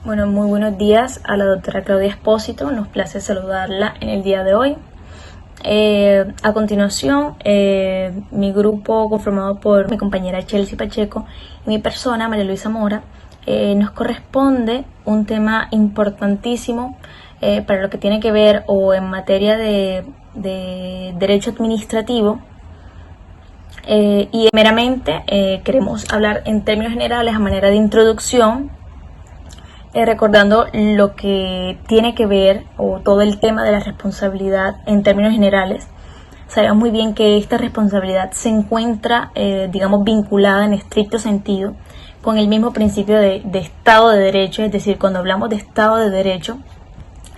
Bueno, muy buenos días a la doctora Claudia Espósito, nos place saludarla en el día de hoy. A continuación, mi grupo conformado por mi compañera Chelsea Pacheco y mi persona, María Luisa Mora, nos corresponde un tema importantísimo para lo que tiene que ver o en materia de derecho administrativo. Y meramente queremos hablar en términos generales a manera de introducción, recordando lo que tiene que ver o todo el tema de la responsabilidad en términos generales. Sabemos muy bien que esta responsabilidad se encuentra, vinculada en estricto sentido con el mismo principio de Estado de Derecho. Es decir, cuando hablamos de Estado de Derecho,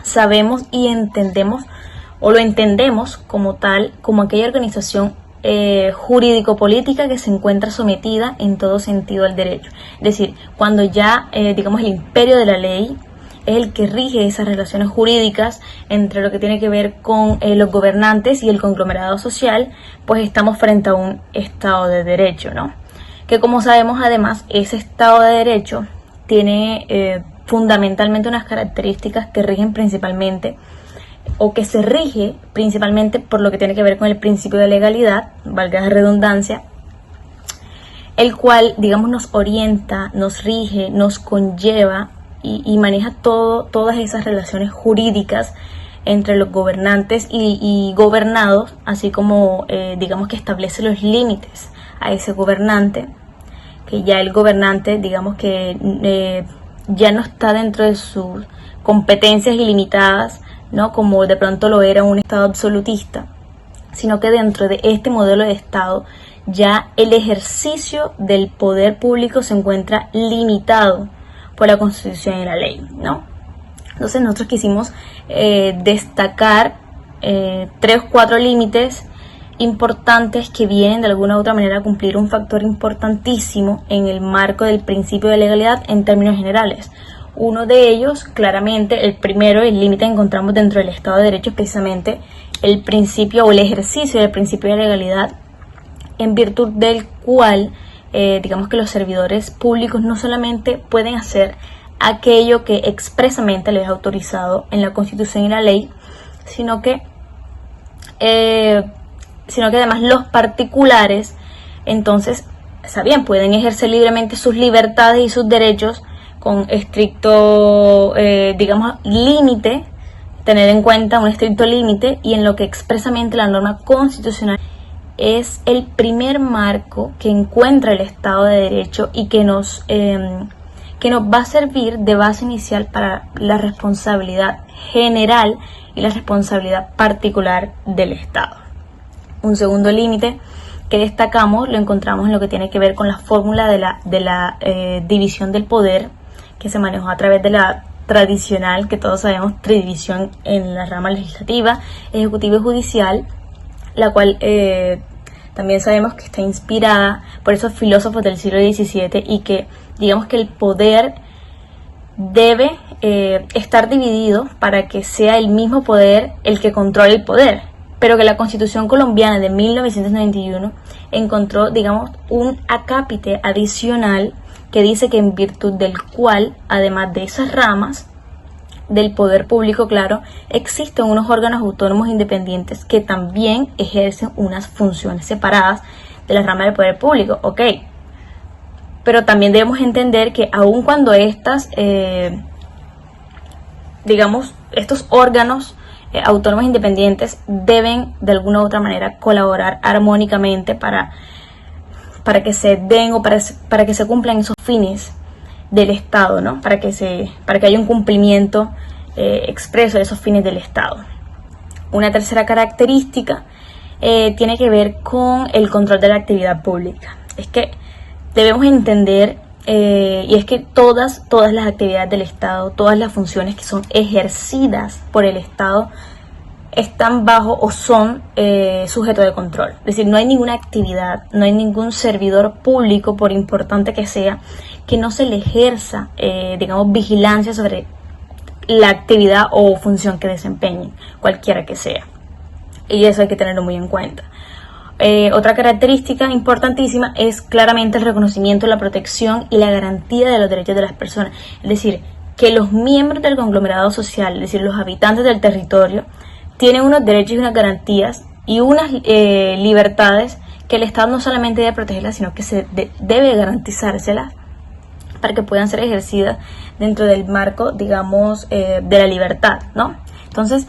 sabemos y entendemos o lo entendemos como tal, como aquella organización jurídico-política que se encuentra sometida en todo sentido al derecho. Es decir, cuando ya, el imperio de la ley es el que rige esas relaciones jurídicas entre lo que tiene que ver con los gobernantes y el conglomerado social, pues estamos frente a un Estado de Derecho, ¿no? Que, como sabemos, además, ese Estado de Derecho tiene fundamentalmente unas características que rigen principalmente o que se rige principalmente por lo que tiene que ver con el principio de legalidad, valga la redundancia, el cual, nos orienta, nos rige, nos conlleva y maneja todas esas relaciones jurídicas entre los gobernantes y gobernados, así como, que establece los límites a ese gobernante, que ya el gobernante, ya no está dentro de sus competencias ilimitadas, ¿no? Como de pronto lo era un Estado absolutista, sino que dentro de este modelo de Estado ya el ejercicio del poder público se encuentra limitado por la Constitución y la ley, ¿no? Entonces nosotros quisimos destacar 3 o 4 límites importantes que vienen de alguna u otra manera a cumplir un factor importantísimo en el marco del principio de legalidad en términos generales. Uno de ellos, claramente, el primero, el límite que encontramos dentro del Estado de Derecho, es precisamente el principio o el ejercicio del principio de legalidad, en virtud del cual, que los servidores públicos no solamente pueden hacer aquello que expresamente les es autorizado en la Constitución y la ley, sino que además los particulares, entonces, pueden ejercer libremente sus libertades y sus derechos con estricto, límite, tener en cuenta un estricto límite, y en lo que expresamente la norma constitucional es el primer marco que encuentra el Estado de Derecho y que nos va a servir de base inicial para la responsabilidad general y la responsabilidad particular del Estado. Un segundo límite que destacamos lo encontramos en lo que tiene que ver con la fórmula de la división del poder, que se manejó a través de la tradicional, que todos sabemos, tridivisión en la rama legislativa, ejecutiva y judicial, la cual también sabemos que está inspirada por esos filósofos del siglo XVII y que, que el poder debe estar dividido para que sea el mismo poder el que controle el poder, pero que la Constitución colombiana de 1991 encontró, un acápite adicional que dice que en virtud del cual, además de esas ramas del poder público, claro, existen unos órganos autónomos independientes que también ejercen unas funciones separadas de la rama del poder público, ok. Pero también debemos entender que aun cuando estos órganos autónomos independientes deben de alguna u otra manera colaborar armónicamente para que se den o para que se cumplan esos fines del Estado, ¿no? Para que haya un cumplimiento expreso de esos fines del Estado. Una tercera característica tiene que ver con el control de la actividad pública. Es que debemos entender, y es que todas las actividades del Estado, todas las funciones que son ejercidas por el Estado, están bajo o son sujetos de control. Es decir, no hay ninguna actividad, no hay ningún servidor público, por importante que sea, que no se le ejerza, vigilancia sobre la actividad o función que desempeñen, cualquiera que sea. Y eso hay que tenerlo muy en cuenta. Otra característica importantísima es claramente el reconocimiento, la protección y la garantía de los derechos de las personas. Es decir, que los miembros del conglomerado social, es decir, los habitantes del territorio, tienen unos derechos y unas garantías y unas libertades que el Estado no solamente debe protegerlas, sino que debe garantizárselas para que puedan ser ejercidas dentro del marco, digamos, de la libertad, ¿no? Entonces,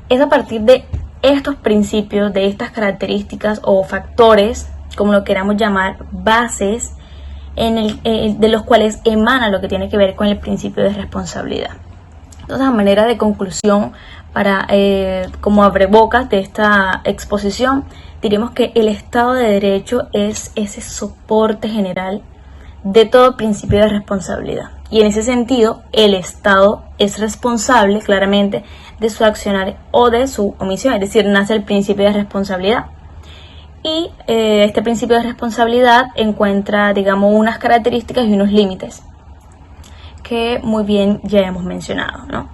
es a partir de estos principios, de estas características o factores, como lo queramos llamar, bases, de los cuales emana lo que tiene que ver con el principio de responsabilidad. Entonces, a manera de conclusión, como abrebocas de esta exposición, diremos que el Estado de Derecho es ese soporte general de todo principio de responsabilidad. Y en ese sentido, el Estado es responsable claramente de su accionar o de su omisión, es decir, nace el principio de responsabilidad. Y este principio de responsabilidad encuentra, digamos, unas características y unos límites que muy bien ya hemos mencionado, ¿no?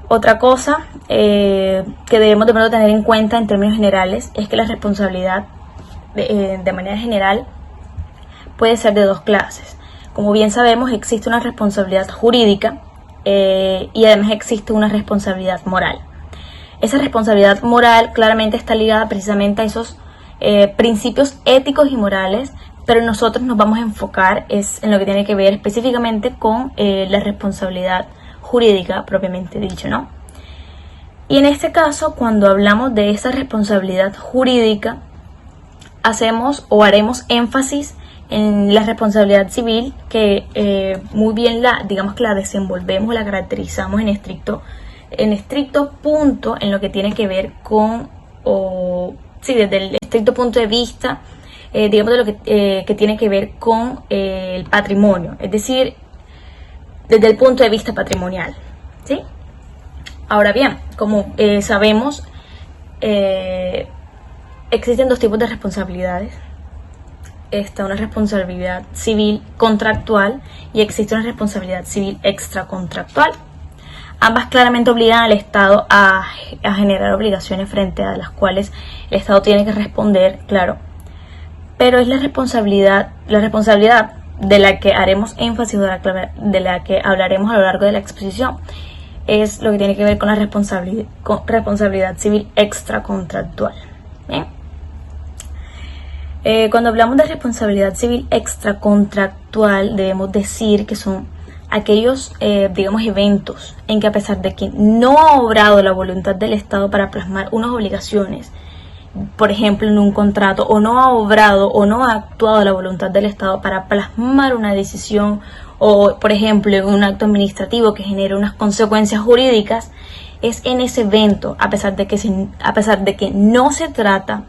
Otra cosa que debemos de pronto tener en cuenta en términos generales es que la responsabilidad de manera general puede ser de dos clases. Como bien sabemos, existe una responsabilidad jurídica y además existe una responsabilidad moral. Esa responsabilidad moral claramente está ligada precisamente a esos principios éticos y morales, pero nosotros nos vamos a enfocar en lo que tiene que ver específicamente con la responsabilidad jurídica propiamente dicho, ¿no? Y en este caso, cuando hablamos de esa responsabilidad jurídica, hacemos o haremos énfasis en la responsabilidad civil, que muy bien la desenvolvemos, la caracterizamos en estricto punto en lo que tiene que ver con, desde el estricto punto de vista, digamos, de lo que tiene que ver con el patrimonio, es decir, desde el punto de vista patrimonial, ¿sí? Ahora bien, como sabemos, existen dos tipos de responsabilidades. Está una responsabilidad civil contractual y existe una responsabilidad civil extracontractual. Ambas claramente obligan al Estado a generar obligaciones frente a las cuales el Estado tiene que responder, claro. Pero es la responsabilidad de la que haremos énfasis, de la que hablaremos a lo largo de la exposición, es lo que tiene que ver con la responsabilidad civil extracontractual. ¿Bien? Cuando hablamos de responsabilidad civil extracontractual, debemos decir que son aquellos, eventos en que, a pesar de que no ha obrado la voluntad del Estado para plasmar unas obligaciones, por ejemplo, en un contrato, o no ha obrado o no ha actuado la voluntad del Estado para plasmar una decisión, o por ejemplo en un acto administrativo que genere unas consecuencias jurídicas, es en ese evento, a pesar de que no se trata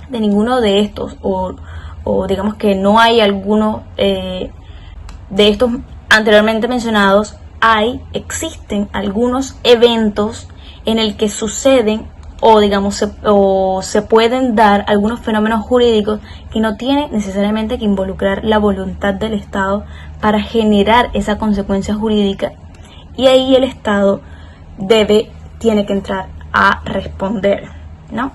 de ninguno de estos, o digamos que no hay alguno de estos anteriormente mencionados, existen algunos eventos en el que suceden o se pueden dar algunos fenómenos jurídicos que no tienen necesariamente que involucrar la voluntad del Estado para generar esa consecuencia jurídica, y ahí el Estado tiene que entrar a responder, ¿no?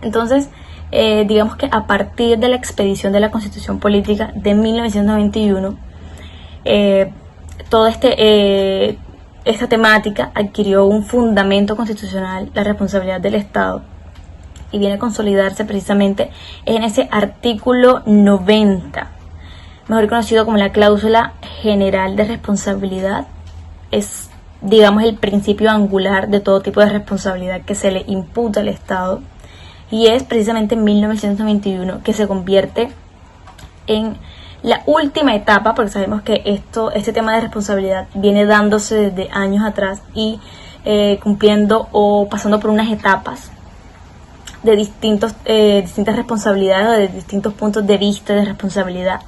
Entonces, digamos que a partir de la expedición de la Constitución Política de 1991, toda esta temática adquirió un fundamento constitucional, la responsabilidad del Estado, y viene a consolidarse precisamente en ese artículo 90, mejor conocido como la cláusula general de responsabilidad. Es, digamos, el principio angular de todo tipo de responsabilidad que se le imputa al Estado, y es precisamente en 1991 que se convierte en la última etapa, porque sabemos que este tema de responsabilidad viene dándose desde años atrás y cumpliendo o pasando por unas etapas de distintas responsabilidades o de distintos puntos de vista de responsabilidad.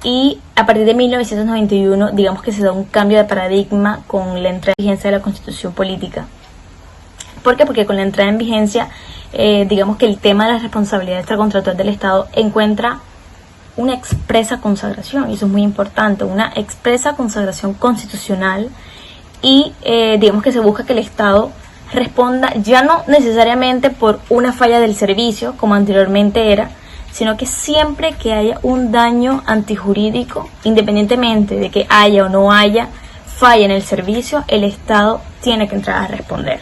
Y a partir de 1991, digamos que se da un cambio de paradigma con la entrada en vigencia de la Constitución Política. ¿Por qué? Porque con la entrada en vigencia, digamos que el tema de la responsabilidad extracontractual del Estado encuentra una expresa consagración, y eso es muy importante, una expresa consagración constitucional, y digamos que se busca que el Estado responda ya no necesariamente por una falla del servicio, como anteriormente era, sino que siempre que haya un daño antijurídico, independientemente de que haya o no haya falla en el servicio, el Estado tiene que entrar a responder.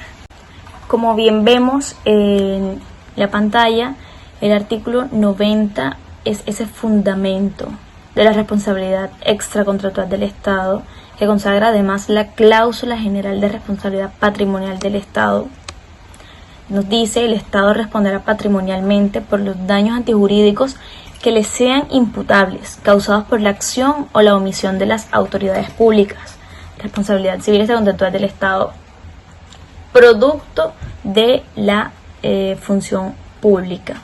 Como bien vemos en la pantalla, el artículo 90 es ese fundamento de la responsabilidad extracontractual del Estado, que consagra además la cláusula general de responsabilidad patrimonial del Estado. Nos dice: el Estado responderá patrimonialmente por los daños antijurídicos que le sean imputables, causados por la acción o la omisión de las autoridades públicas. Responsabilidad civil extracontractual del Estado, producto de la función pública.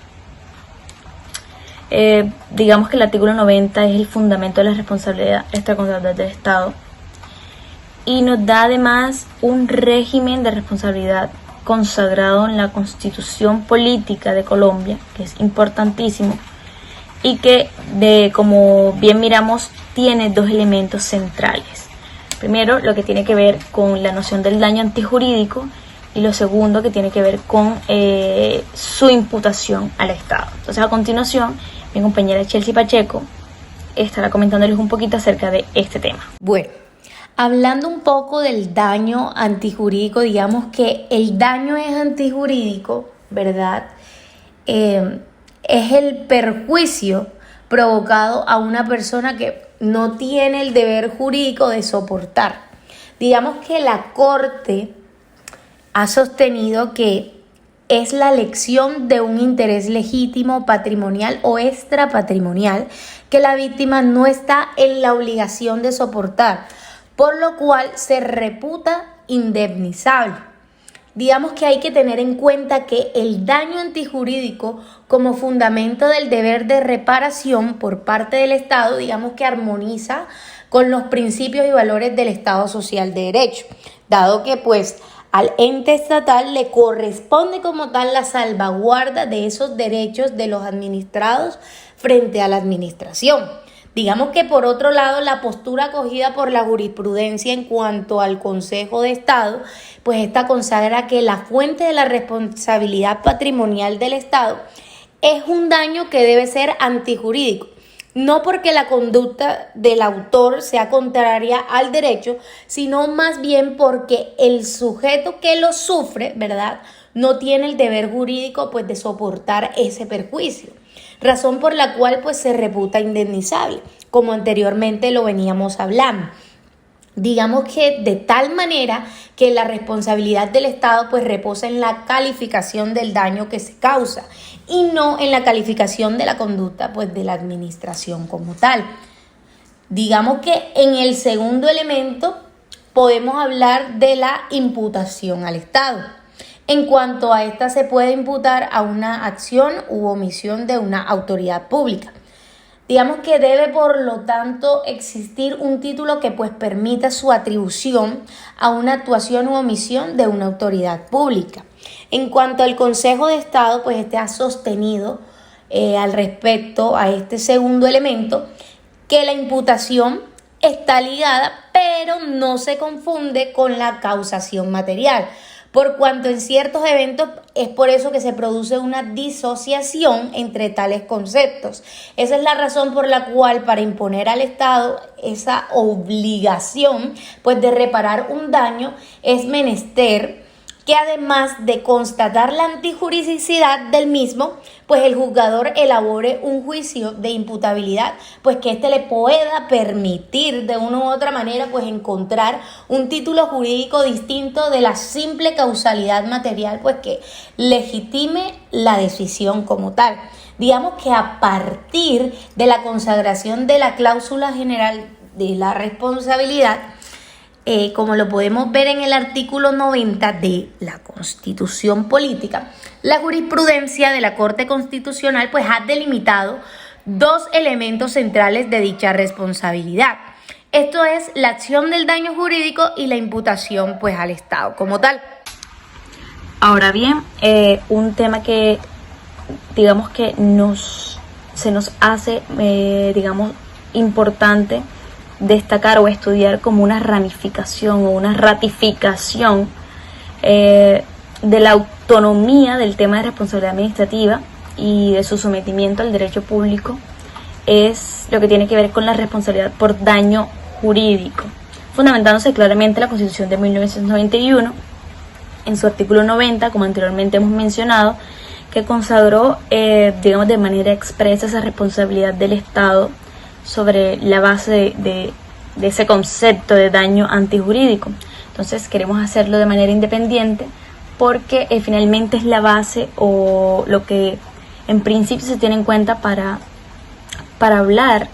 Digamos que el artículo 90 es el fundamento de la responsabilidad extracontractual del Estado y nos da además un régimen de responsabilidad consagrado en la Constitución Política de Colombia, que es importantísimo y que, como bien miramos, tiene dos elementos centrales. Primero, lo que tiene que ver con la noción del daño antijurídico, y lo segundo, que tiene que ver con su imputación al Estado. Entonces, a continuación, mi compañera Chelsea Pacheco estará comentándoles un poquito acerca de este tema. Bueno, hablando un poco del daño antijurídico, digamos que el daño es antijurídico, ¿verdad? Es el perjuicio provocado a una persona que no tiene el deber jurídico de soportar. Digamos que la Corte ha sostenido que es la elección de un interés legítimo, patrimonial o extrapatrimonial que la víctima no está en la obligación de soportar, por lo cual se reputa indemnizable. Digamos que hay que tener en cuenta que el daño antijurídico como fundamento del deber de reparación por parte del Estado, digamos que armoniza con los principios y valores del Estado social de derecho, dado que pues al ente estatal le corresponde como tal la salvaguarda de esos derechos de los administrados frente a la administración. Digamos que por otro lado, la postura acogida por la jurisprudencia en cuanto al Consejo de Estado, pues esta consagra que la fuente de la responsabilidad patrimonial del Estado es un daño que debe ser antijurídico. No porque la conducta del autor sea contraria al derecho, sino más bien porque el sujeto que lo sufre, ¿verdad?, no tiene el deber jurídico pues de soportar ese perjuicio. Razón por la cual pues se reputa indemnizable, como anteriormente lo veníamos hablando. Digamos que de tal manera que la responsabilidad del Estado pues reposa en la calificación del daño que se causa y no en la calificación de la conducta pues de la administración como tal. Digamos que en el segundo elemento podemos hablar de la imputación al Estado. En cuanto a esta, se puede imputar a una acción u omisión de una autoridad pública. Digamos que debe, por lo tanto, existir un título que pues permita su atribución a una actuación u omisión de una autoridad pública. En cuanto al Consejo de Estado, pues este ha sostenido al respecto a este segundo elemento que la imputación está ligada, pero no se confunde con la causación material, por cuanto en ciertos eventos es por eso que se produce una disociación entre tales conceptos. Esa es la razón por la cual para imponer al Estado esa obligación pues de reparar un daño es menester que además de constatar la antijuridicidad del mismo, pues el juzgador elabore un juicio de imputabilidad, pues que éste le pueda permitir de una u otra manera pues encontrar un título jurídico distinto de la simple causalidad material, pues que legitime la decisión como tal. Digamos que a partir de la consagración de la cláusula general de la responsabilidad, como lo podemos ver en el artículo 90 de la Constitución Política, la jurisprudencia de la Corte Constitucional pues ha delimitado dos elementos centrales de dicha responsabilidad. Esto es la acción del daño jurídico y la imputación pues al Estado como tal. Ahora bien, un tema que digamos que se nos hace importante destacar o estudiar como una ramificación o una ratificación de la autonomía del tema de responsabilidad administrativa y de su sometimiento al derecho público es lo que tiene que ver con la responsabilidad por daño jurídico, fundamentándose claramente en la Constitución de 1991, en su artículo 90, como anteriormente hemos mencionado, que consagró, digamos, de manera expresa esa responsabilidad del Estado sobre la base de ese concepto de daño antijurídico. Entonces queremos hacerlo de manera independiente porque finalmente es la base o lo que en principio se tiene en cuenta para hablar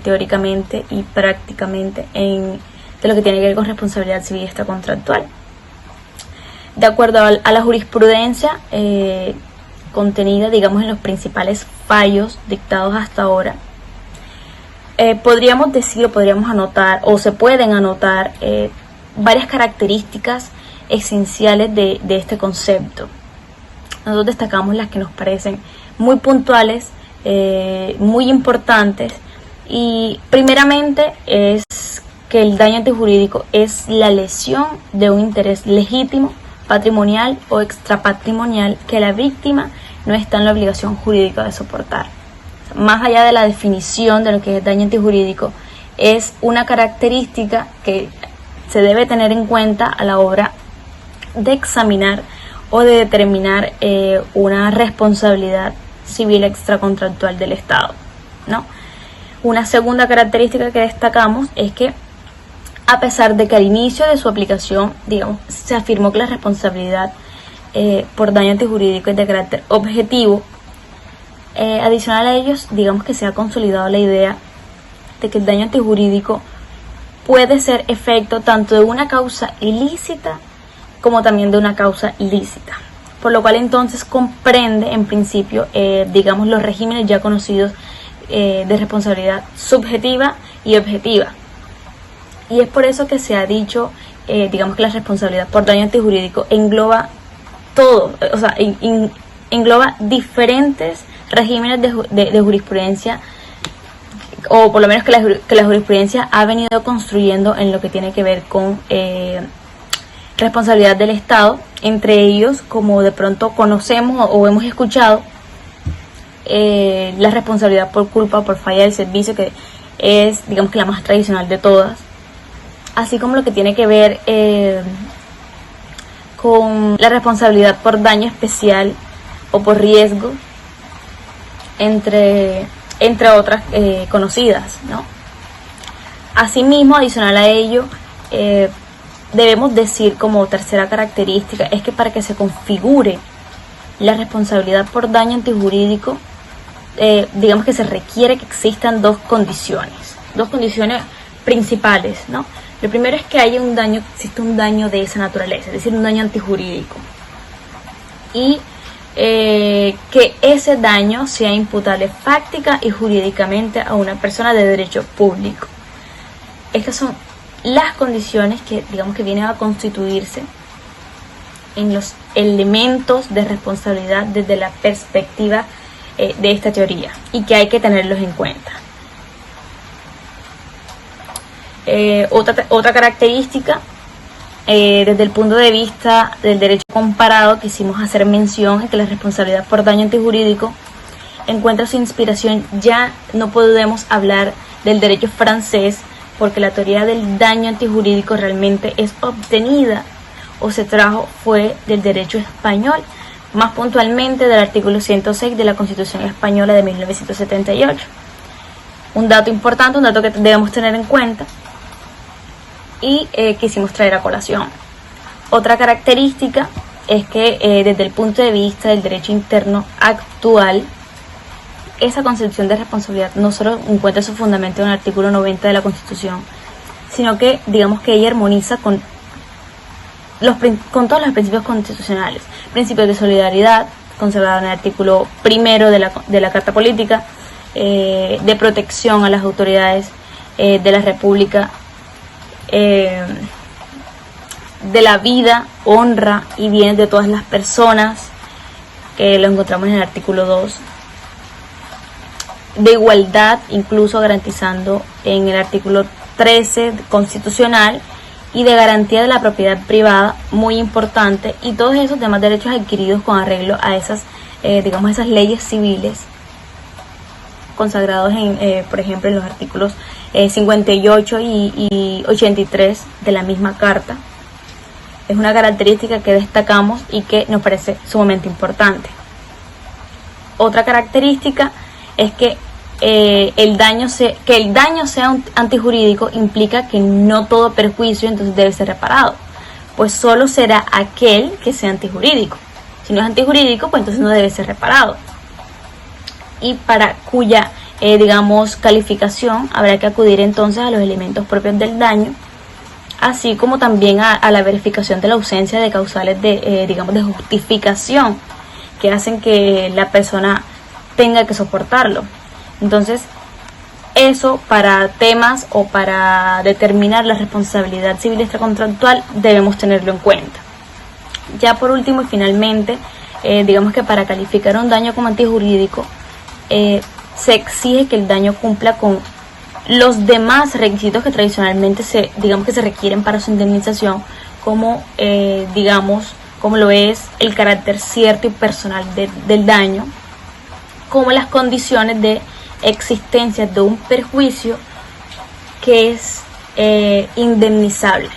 teóricamente y prácticamente de lo que tiene que ver con responsabilidad civil y extracontractual. De acuerdo a la jurisprudencia contenida, digamos, en los principales fallos dictados hasta ahora, podríamos decir o podríamos anotar o se pueden anotar varias características esenciales de este concepto. Nosotros destacamos las que nos parecen muy puntuales, muy importantes, y primeramente es que el daño antijurídico es la lesión de un interés legítimo, patrimonial o extrapatrimonial que la víctima no está en la obligación jurídica de soportar. Más allá de la definición de lo que es daño antijurídico, es una característica que se debe tener en cuenta a la hora de examinar o de determinar una responsabilidad civil extracontractual del Estado, ¿no? Una segunda característica que destacamos es que, a pesar de que al inicio de su aplicación, digamos, se afirmó que la responsabilidad por daño antijurídico es de carácter objetivo, adicional a ellos, digamos que se ha consolidado la idea de que el daño antijurídico puede ser efecto tanto de una causa ilícita como también de una causa lícita, por lo cual entonces comprende en principio, digamos, los regímenes ya conocidos de responsabilidad subjetiva y objetiva. Y es por eso que se ha dicho, digamos, que la responsabilidad por daño antijurídico engloba todo, o sea, engloba diferentes regímenes de jurisprudencia, o por lo menos que la jurisprudencia ha venido construyendo en lo que tiene que ver con responsabilidad del Estado, entre ellos, como de pronto conocemos o hemos escuchado, la responsabilidad por culpa o por falla del servicio, que es, digamos, que la más tradicional de todas, así como lo que tiene que ver con la responsabilidad por daño especial o por riesgo, entre otras conocidas, ¿no? Asimismo, adicional a ello, debemos decir como tercera característica es que para que se configure la responsabilidad por daño antijurídico, digamos que se requiere que existan dos condiciones principales, ¿no? Lo primero es que haya un daño, existe un daño de esa naturaleza, es decir, un daño antijurídico, y que ese daño sea imputable fáctica y jurídicamente a una persona de derecho público. Estas son las condiciones que, digamos, que vienen a constituirse en los elementos de responsabilidad desde la perspectiva de esta teoría, y que hay que tenerlos en cuenta. Otra característica, desde el punto de vista del derecho comparado, quisimos hacer mención de que la responsabilidad por daño antijurídico encuentra su inspiración, ya no podemos hablar del derecho francés, porque la teoría del daño antijurídico realmente es obtenida o se trajo fue del derecho español, más puntualmente del artículo 106 de la Constitución Española de 1978. Un dato importante, un dato que debemos tener en cuenta y quisimos traer a colación. Otra característica es que desde el punto de vista del derecho interno actual, esa concepción de responsabilidad no solo encuentra su fundamento en el artículo 90 de la Constitución, sino que, digamos, que ella armoniza con todos los principios constitucionales, principios de solidaridad, consagrado en el artículo 1 de la Carta Política, de protección a las autoridades de la República, de la vida, honra y bienes de todas las personas, que lo encontramos en el artículo 2, de igualdad, incluso garantizando en el artículo 13 constitucional, y de garantía de la propiedad privada, muy importante, y todos esos demás derechos adquiridos con arreglo a esas digamos, esas leyes civiles consagrados por ejemplo, en los artículos 58 y 83 de la misma carta. Es una característica que destacamos y que nos parece sumamente importante. Otra característica es que el daño sea antijurídico implica que no todo perjuicio entonces debe ser reparado, pues solo será aquel que sea antijurídico. Si no es antijurídico, pues entonces no debe ser reparado. Y para cuya, digamos, calificación habrá que acudir entonces a los elementos propios del daño, así como también a la verificación de la ausencia de causales digamos, de justificación que hacen que la persona tenga que soportarlo. Entonces, eso para temas o para determinar la responsabilidad civil extracontractual debemos tenerlo en cuenta. Ya por último y finalmente, digamos que para calificar un daño como antijurídico, se exige que el daño cumpla con los demás requisitos que tradicionalmente se requieren para su indemnización, como como lo es el carácter cierto y personal del daño, como las condiciones de existencia de un perjuicio que es indemnizable,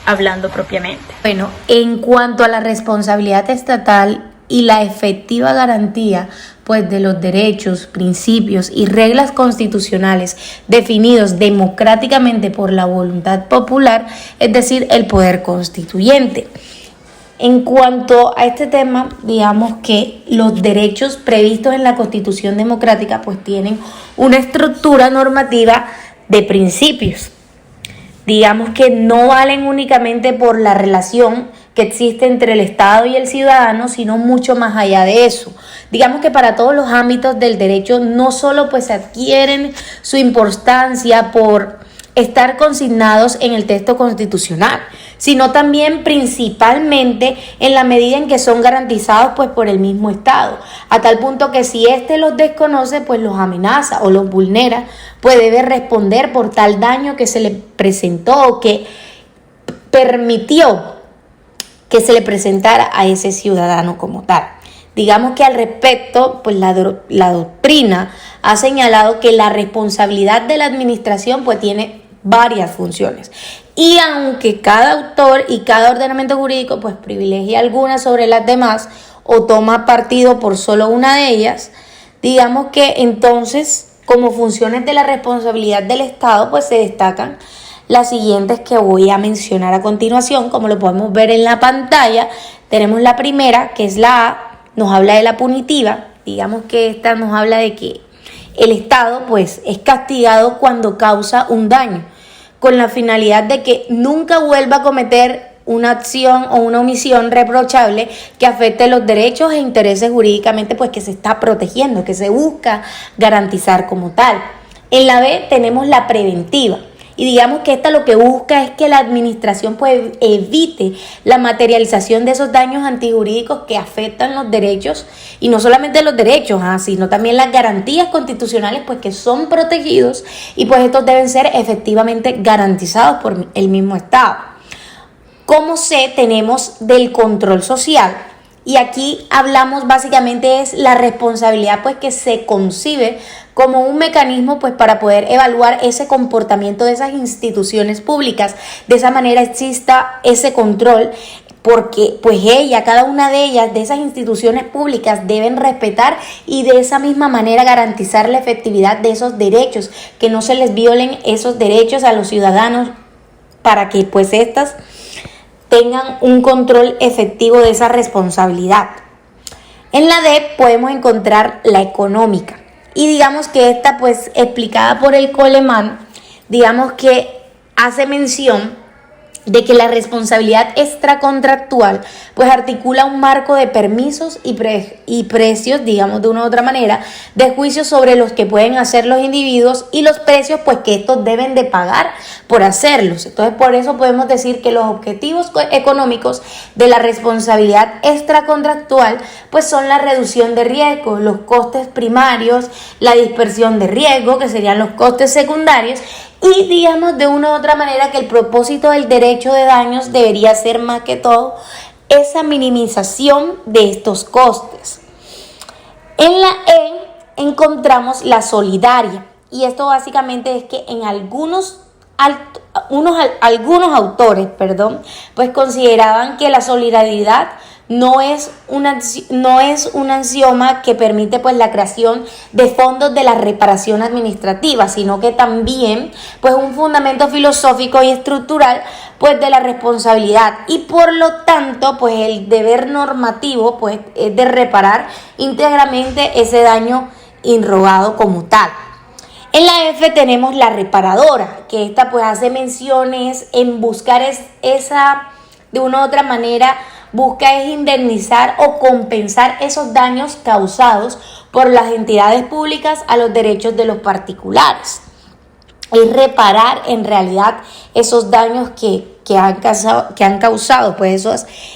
hablando propiamente. Bueno, en cuanto a la responsabilidad estatal y la efectiva garantía pues de los derechos, principios y reglas constitucionales definidos democráticamente por la voluntad popular, es decir, el poder constituyente. En cuanto a este tema, digamos que los derechos previstos en la Constitución democrática pues tienen una estructura normativa de principios. Digamos que no valen únicamente por la relación que existe entre el Estado y el ciudadano, sino mucho más allá de eso. Digamos que para todos los ámbitos del derecho no solo pues adquieren su importancia por estar consignados en el texto constitucional, sino también principalmente en la medida en que son garantizados pues por el mismo Estado, a tal punto que si éste los desconoce pues los amenaza o los vulnera, pues debe responder por tal daño que se le presentó o que permitió que se le presentara a ese ciudadano como tal. Digamos que al respecto, pues la doctrina ha señalado que la responsabilidad de la administración pues tiene varias funciones. Y aunque cada autor y cada ordenamiento jurídico pues privilegia algunas sobre las demás o toma partido por solo una de ellas, digamos que entonces como funciones de la responsabilidad del Estado pues se destacan las siguientes que voy a mencionar a continuación. Como lo podemos ver en la pantalla, tenemos la primera, que es la A, nos habla de la punitiva. Digamos que esta nos habla de que el Estado pues es castigado cuando causa un daño, con la finalidad de que nunca vuelva a cometer una acción o una omisión reprochable que afecte los derechos e intereses jurídicamente pues que se está protegiendo, que se busca garantizar como tal. En la B tenemos la preventiva. Y digamos que esta lo que busca es que la administración pues evite la materialización de esos daños antijurídicos que afectan los derechos, y no solamente los derechos, sino también las garantías constitucionales pues que son protegidos, y pues estos deben ser efectivamente garantizados por el mismo Estado. Como C, tenemos del control social. Y aquí hablamos básicamente es la responsabilidad pues que se concibe como un mecanismo pues para poder evaluar ese comportamiento de esas instituciones públicas. De esa manera exista ese control, porque pues cada una de ellas, de esas instituciones públicas, deben respetar y de esa misma manera garantizar la efectividad de esos derechos, que no se les violen esos derechos a los ciudadanos, para que pues estas tengan un control efectivo de esa responsabilidad. En la D podemos encontrar la económica, y digamos que esta pues explicada por el Coleman, digamos que hace mención de que la responsabilidad extracontractual pues articula un marco de permisos y precios, digamos de una u otra manera, de juicios sobre los que pueden hacer los individuos y los precios pues que estos deben de pagar por hacerlos. Entonces por eso podemos decir que los objetivos económicos de la responsabilidad extracontractual pues son la reducción de riesgos, los costes primarios, la dispersión de riesgo, que serían los costes secundarios, y digamos de una u otra manera que el propósito del derecho de daños debería ser más que todo esa minimización de estos costes. En la E encontramos la solidaria, y esto básicamente es que en algunos autores, pues consideraban que la solidaridad no es un axioma que permite pues la creación de fondos de la reparación administrativa, sino que también pues un fundamento filosófico y estructural pues de la responsabilidad, y por lo tanto pues el deber normativo pues es de reparar íntegramente ese daño irrogado como tal. En la F tenemos la reparadora, que esta pues hace menciones en buscar de una u otra manera, busca es indemnizar o compensar esos daños causados por las entidades públicas a los derechos de los particulares. Es reparar en realidad esos daños que han causado pues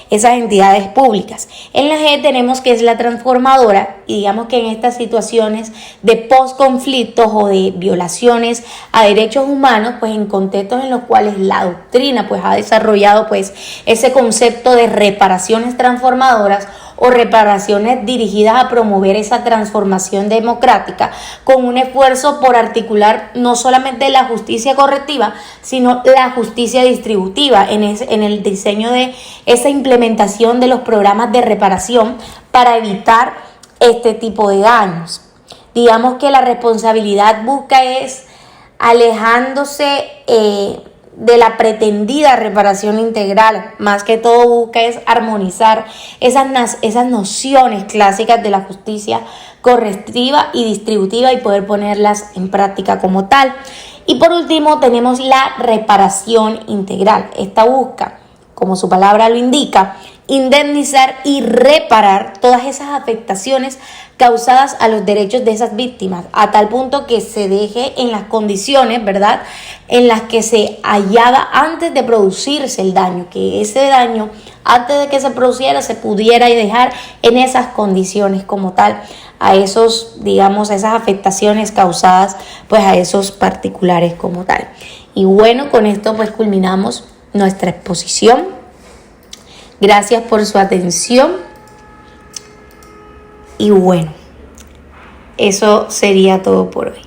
esas entidades públicas. En la G tenemos que es la transformadora, y digamos que en estas situaciones de post-conflictos o de violaciones a derechos humanos, pues en contextos en los cuales la doctrina pues ha desarrollado pues ese concepto de reparaciones transformadoras o reparaciones dirigidas a promover esa transformación democrática con un esfuerzo por articular no solamente la justicia correctiva, sino la justicia distributiva en el diseño de esa implementación de los programas de reparación para evitar este tipo de daños. Digamos que la responsabilidad busca es alejándose de la pretendida reparación integral, más que todo busca es armonizar esas nociones clásicas de la justicia correctiva y distributiva y poder ponerlas en práctica como tal. Y por último tenemos la reparación integral. Esta busca, como su palabra lo indica, indemnizar y reparar todas esas afectaciones causadas a los derechos de esas víctimas, a tal punto que se deje en las condiciones, ¿verdad?, en las que se hallaba antes de producirse el daño, que ese daño, antes de que se produciera, se pudiera dejar en esas condiciones como tal, a esas afectaciones causadas pues a esos particulares como tal. Y bueno, con esto pues culminamos nuestra exposición. Gracias por su atención. Y bueno, eso sería todo por hoy.